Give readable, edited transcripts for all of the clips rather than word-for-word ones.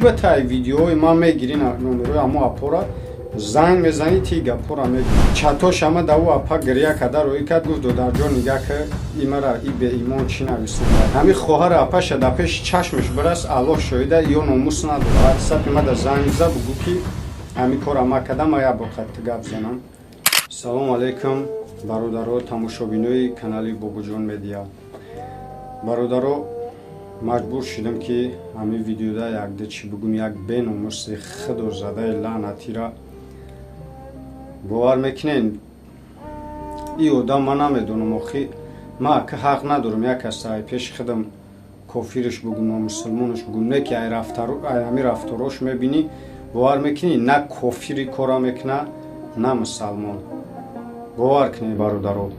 Батай видеои ман мегири номерои аму апора занг мезани ти гапора мегири чатош ама даву апа гирия када рои кад гуфт додарҷон нига ки имара и беимон чӣ нависида ҳами хоҳар апа шада пеш чашмеш бирас аллоҳ шоҳида ё номус надора саб имада занг меза бугу ки ҳами кора ма кадам ая боқат гап занам. Салому алейкум бародаро тамошобинои канали Бобоҷон медиа. Бародаро маҷбур шудам ки ҳамин видеода якде чӣ бугум як беномуси худозадаи лаънатира бовар мекунен и одам ман намедонам охи ма ки ҳақ надорам як касаи пеш худам кофириш бугум ё мусулмониш бугум не ки ҳамин рафторош мебинӣ бовар мекунӣ на кофири кора мекуна на мусалмон. бовар кунед бародаро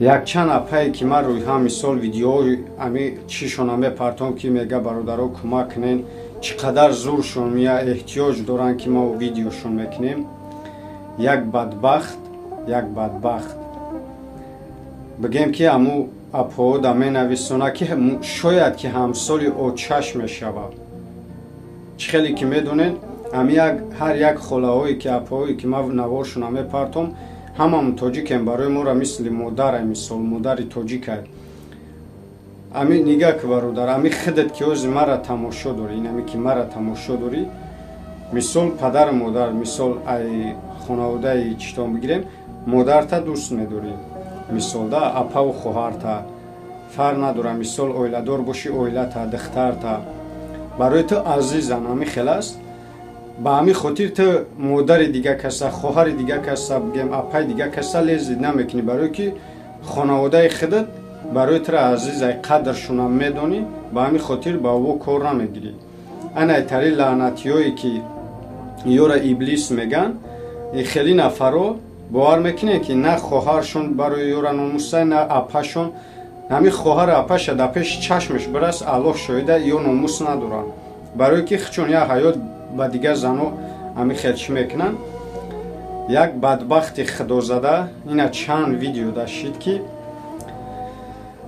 якчанд апае ки ман рӯйҳа мисол видеои ами чишона мепартом ки мега бародаро кӯмак кунен чӣ қадар зуршон я эҳтиёҷ доранд ки мо видеошон мекунем. як бадбахт бигем ки аму апода менависона ки шояд ки ҳамсоли очаш мешавад чӣ хеле ки медонед ами ҳар як холаҳое ки апоҳое ки ман наворшона мепартом ҳамамон тоҷикем барои мора мисли модарай мисол модари тоҷикай ами нига ки бародар ами худат ки ози мара тамошо дорӣ инами ки мара тамошо дорӣ мисол падару модар мисол ай хонаводаи читон бигирем модарта дӯст медорӣ мисол да апаву хоҳарта фарқ надорад мисол оиладор бошӣ оилата духтарта барои ту азизан ами хел аст ба ҳамин хотир ту модари дига каса хоҳари дига каса бигем апаи дига каса лезид намекунӣ барое ки хонаводаи худат барои тура азизай қадршона медонӣ ба ҳамин хотир ба ӯ кор намегирӣ. анай тари лаънатиҳое ки ёра иблис меган и хеле нафаро бовар мекунед ки на хоҳаршон барои ёра номусай на апашон ҳамин хоҳару апа шада пеш чашмеш бирас аллоҳ шоҳида ё номус надоранд барое ки хчун як ҳаёт ба дигар зано ами хел чӣ мекунанд. як бадбахти худозада ина чанд видео дашид ки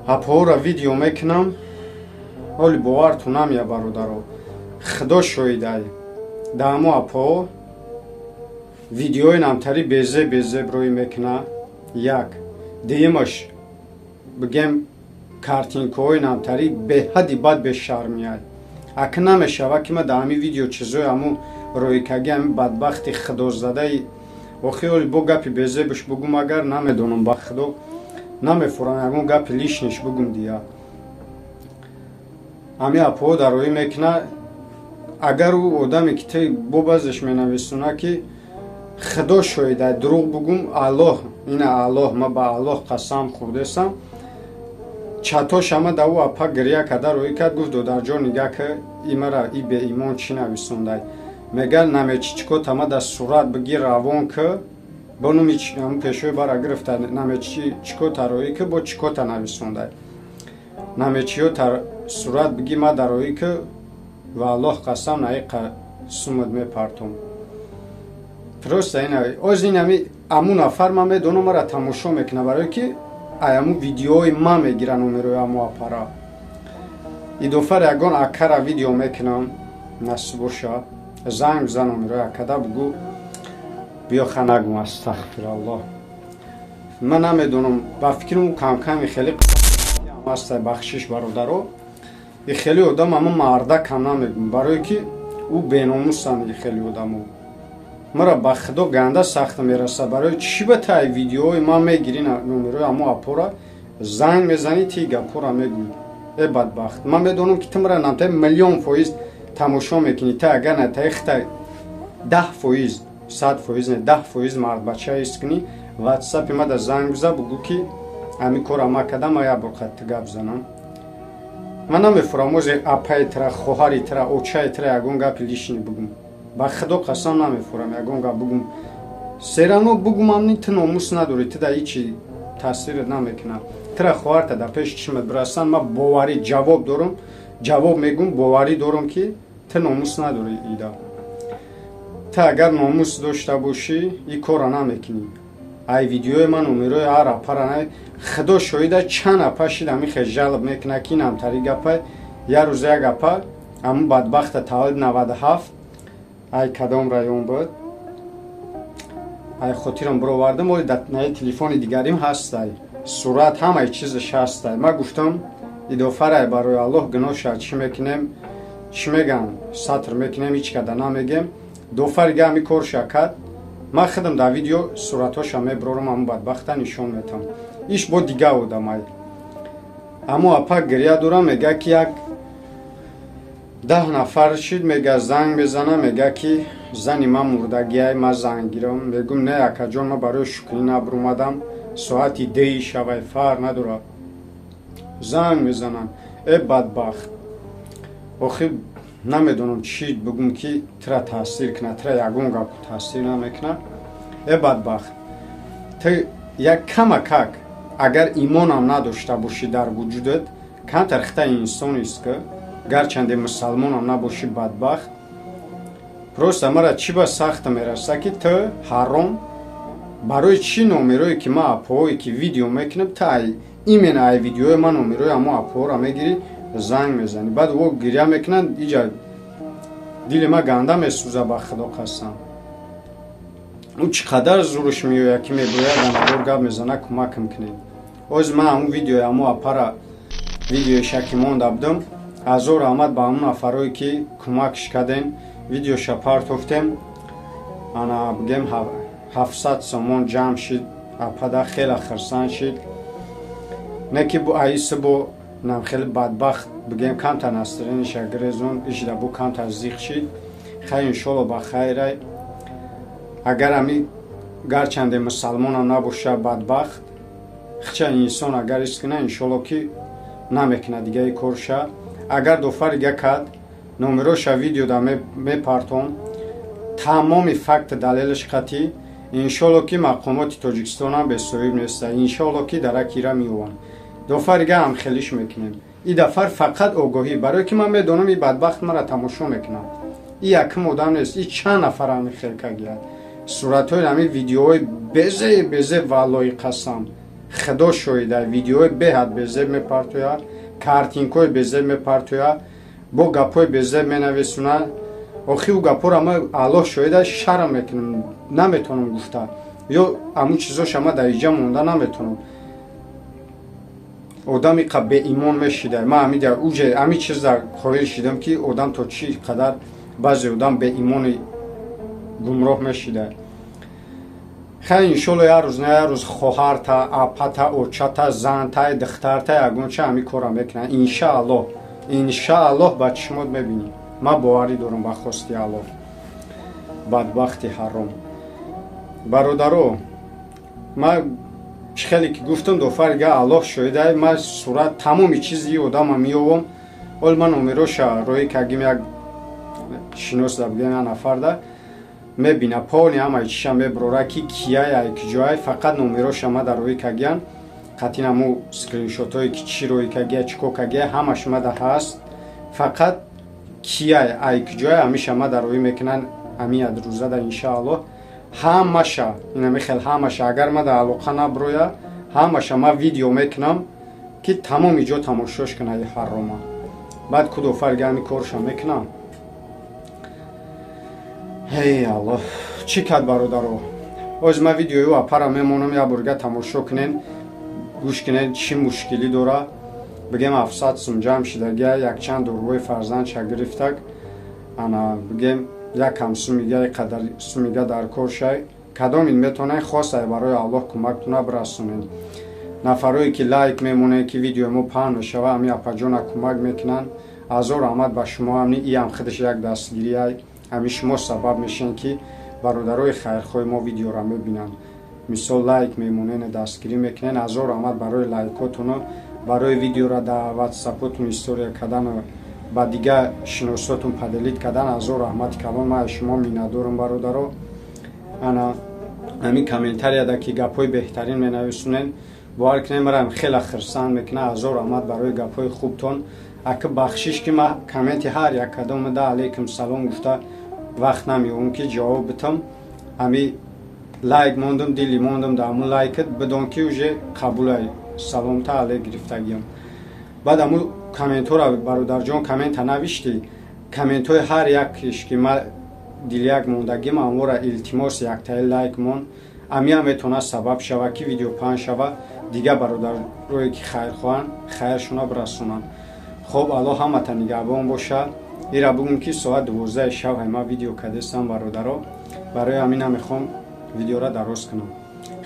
апоҳора видео мекунам ҳоли боварту намя бародаро худо шоҳидай да ҳамо апоҳо видеои намтари безеб рӯй мекуна як дуюмаш бигем картинкаҳои намтари беҳади бад бешармияй аки намешава ки ма да ҳамин видео чизои ҳаму рӯйкаги ҳамин бадбахти худозадаи охиёли бо гапи безебиш бугум агар намедонам ба худо намефурам ягон гапи лишниш бугум дия ҳамин апоҳо дароӣ мекуна агар ӯ одаме ки ти бобазиш менависона ки худо шоҳидай дурӯғ бугум аллоҳ ина аллоҳ ма ба аллоҳ қасам хӯрдесам чатош ама даву апа гирия када рӯи кад гуфт додарҷон нига ки имара и беимон чӣ нависондай мега намечи чикот ама да сурат биги равон ки бо нуми пешои бара гирифта намечи чикота рӯи ки бо чикота нависондай намечиё сурат биги ма дароӣ ки ва аллоҳ қасам наиқа сумад мепартом просто ина оз инами аму нафар ма медонам мара тамошо мекуна барое ки аяму видеои ма мегира номерои аму апара идофар ягон акара видео мекунам насиб боша занг бизан номерои акада бугу биё ханагум астағфираллоҳ ман намедонам ба фикрам камками хеле астай бахшиш бародаро и хеле одам ама марда кам намегум барое ки ӯ беномусанд и хеле одамо мара ба худо ганда сахт мераса барои чӣ ба тай видеои ман мегирӣ номерои аму апора занг мезанӣ ти гапора мегӯӣ э бадбахт ман медонам ки ту мара намтай миллион фоиз тамошо мекунӣ та агар натай хита 10% 100% не 10% мардбача ҳис кунӣ ватсапи мада занг биза бугӯ ки ҳамин кора ма кадам ая боқат гап занам ман намефурам озе апаи тира хоҳари тира очаи тира ягон гапи лишни бугум ба худо қасам намефурам ягон гап бугум серано бугум амни ту номус надорӣ ту да ҳичи таъсират намекунад тира хоҳарта да пеш чимат бирасан ма боварӣ ҷавоб мегум боварӣ дорам ки ту номус надорӣ ида ту агар номус дошта бошӣ и кора намекунӣ ай видеои ман номерои ҳар апара на худо шоҳида чанд апа шид ҳамин хел жалб мекуна ки намтари гапа як рӯз як апа аму бадбахта таваллуд 97 ай кадом район буд ай хотирам буровардам оли дар телефони дигарим ҳастай сурат ҳамаи чизаш ҳастай ма гуфтам идофарай барои аллоҳ гуноҳ шад чӣ мекунем чӣ меган сатр мекунем ҳеҷ када намегем дофарига ҳами корша кард ма худам дар видео суратҳоша мебурорам аму бадбахта нишон метам иш бо дига будам ай аммо апа гирия дорам мега ки як 10 нафар шид мега занг мезанам мега ки зани ман мурдагиай ма занг гирам мегум не акаҷон ма барои шукрӣ набуромадам соати 10 шавай фар надора занг мезанам э бадбахт охир намедонам чӣ бигум ки тира таъсир куна тира ягон гап таъсир намекуна э бадбахт ту як камакак агар имонам надошта бошӣ дар вуҷудат камтар хита инсонист ки гарчанде мусалмонам набошӣ бадбахт просто мара чӣ ба сахта мераса ки ту ҳаром барои чӣ номерое ки ма апоое ки видео мекунам та имена ай видеои ма номерое амо апоора мегирӣ занг мезанӣ баъд во гиря мекунанд иҷа дили ма ганда месӯза ба худо қасам ӯ чӣ қадар зурш меояд ки мегӯяд анадор гап мезана кӯмакам кунед оз ман ҳамун видеои ҳамо апара видеои шаки монда будам ҳазор раҳмат ба ҳамун нафарое ки кӯмакш карден видеоша партофтем ана бигем 700 сомон ҷамъ шид апада хеле хирсанд шид не ки аиси бо нам хеле бадбахт бигем камтар настроениша гирезон ишда бо камтар зиқ шид хай иншолло ба хайрай агар ами гарчанде мусалмонам набоша бадбахт хича инсон агар искина иншолло ки намекуна дигаи корша агар дофарига кад номероша видеода мепартом тамоми факт далелаш қатӣ иншолло ки мақомоти тоҷикистонам бесоиб неста иншолло ки даракира меёванд дофарига ҳамхелиш мекунем и дафар фақат огоҳӣ барое ки ман медонам и бадбахт мара тамошо мекунам и якум одам нест и чанд нафар ами хелкагияд суратҳои ами видеоҳои безеб валлои қасам худо шоҳида видеоҳои беҳад безеб мепартояд картинкаҳои безеб мепартояд бо гапҳои безеб менависона охир ӯ гапҳоро ама аллоҳ шоҳида шарм мекунам наметавонам гуфта ё амун чизоша ма дар иҷа монда наметавонам одами қа беимон мешида ма ами чиза қоил шидам ки одам то чӣ қадар баъзе одам беимони гумроҳ мешида хай иншолло як рӯз на як рӯз хоҳарта апата очата занта духтарта ягонча ами кора мекунад иншааллоҳ ба чишмот мебинӣ ма боварӣ дорам ба хости аллоҳ бадбахти ҳаром бародаро ма чӣ хеле ки гуфтам дофарига аллоҳ шоҳида ма сурат тамоми чизи одама меёвам оли ма номероша роҳӣ кардим як шиносда бигем як нафарда мебина пони ҳамаи чиша мебурора ки кияй айкиҷоай фақат номероша ма дар роҳӣ кардиям қатъин ҳаму скриншотҳое ки чӣ роҳӣ кардия чӣ кор кардия ҳамаш мада ҳаст фақат кияй айкиҷоай ҳамиша ма дар роҳӣ мекунанд ҳами адрӯзада иншааллоҳ ҳамаша инами хел ҳамаша агар ма дар алоқа набуроя ҳамаша ма видео мекунам ки тамоми ҷо тамошош кунад ҳарома баъд кудофарга ҳами корша мекунам ҳей аллоҳ чӣ кард бародаро оз ма видеои апара мемонам як бурга тамошо кунен гӯш кунен чӣ мушкилӣ дора бигем 700 сум ҷамъ шидагия якчанд дорувои фарзандша гирифтак ана бигем якам сумига қадар сумига дар кор шай кадом ин метонен хосай барои аллоҳ кӯмактона бирасонен нафарое ки лайк мемонен ки видеои мо паҳн мешава ами апаҷона кӯмак мекунанд ҳазор раҳмат ба шумо ҳамни и ҳам худаш як дастгирияй ҳами шумо сабаб мешен ки бародарои хайрхоҳи мо видеора мебинанд мисол лайк мемонен дастгирӣ мекунен ҳазор раҳмат барои лайкотуно барои видеора дар ватсапотун история кардан ба дигар шиносотун падилид кардан ҳазор раҳмати калон ма шумо миннатдорам бародаро ана ҳамин комментарияда ки гапҳои беҳтарин менависонен бовар кунем марам хеле хирсанд мекунад ҳазор раҳмат барои гапҳои хубтон ака бахшиш ки ма комменти ҳар як кадома да алейкум салом гуфта вақт намеёбам ки ҷавоб битам ҳами лайк мондам дили мондам дар ҳамун лайкат бидон ки уже қабулай саломта алей гирифтагиям баъд ҳамун комментҳоро бародарҷон коммента навишти комент ҳои ҳар якиш ки ма диляк мондагим амора илтимос яктаи лайк мон амия метавона сабаб шава ки видео паҳн шава дига бародарое ки хайрхоҳанд хайршона бирасонанд. хоб алло ҳамата нигаҳбон боша. ира бугум ки соат 12 шаб ҳама видео кадестам бародаро барои ҳамина мехом видеора дароз кунам.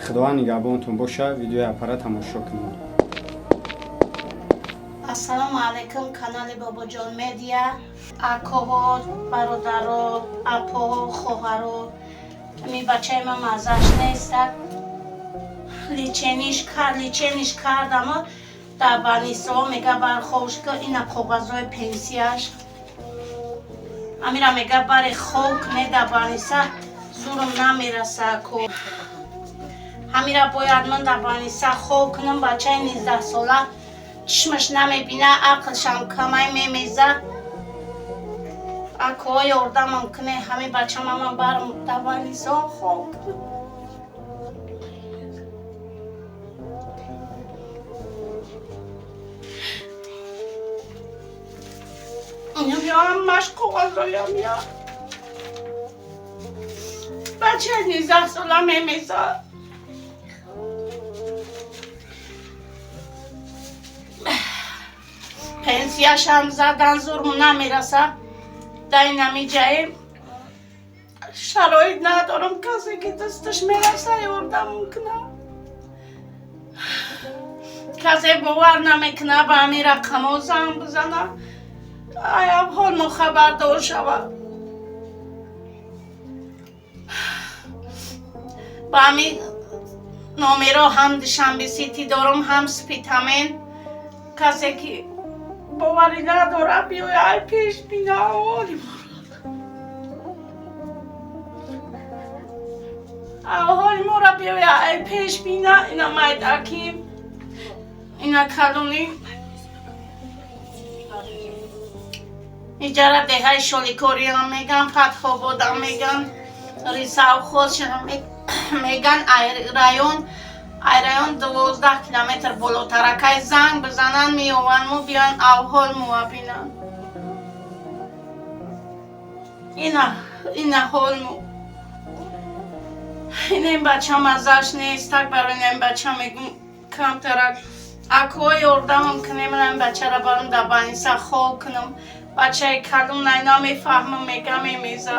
худованд нигаҳбонтон боша. видеои аппара тамошо кунам. Ассалому алайкум, канали Бобоҷон медиа. Акоҳо, бародаро, апоҳо, хоҳаро, ми бачаи ман маззаш нестак. Личениш кардама дар банисо мега бархошка ина коғазои пенсияш. Амира мега бари хок неда баниса зурум намераса ко. Амира бояд ман дар баниса хок кунам бачаи 19 сола чишмаш намебина ақлшам камай мемеза. Акоҳо ёрдамам куне ҳами бачама ман барм дар баниса хок. Ям машқоғазоям я. Бачаи 19 сола мемеза. пенсияшам задан зурму намераса. дар инами ҷаи шароит надорам касе ки дасташ мераса ёрдамам куна. касе бовар намекуна ба ҳамин рақамо занг бизана аяв ҳолмо хабардор шава. ба ҳамин номеро ҳам душанбе сити дорам ҳам спитамен. касе ки боварӣ надора биёя ай пеш бина аҳволи моро биёя ай пеш бина. ина майдаким ина калуни иҷара деҳаи шоликориам меган фатҳободам меган рисавхозшам меган айраён 12 километр болотаракай занг бизананд меёванд биён авҳол муабинанд. ина ҳолму инем бача маззаш нестак барои инем бача мегум камтарак акоҳо ёрдамам кунем инем бачара барам дар баниса хок кунам. бачаи калун най намефаҳмам мега мемеза.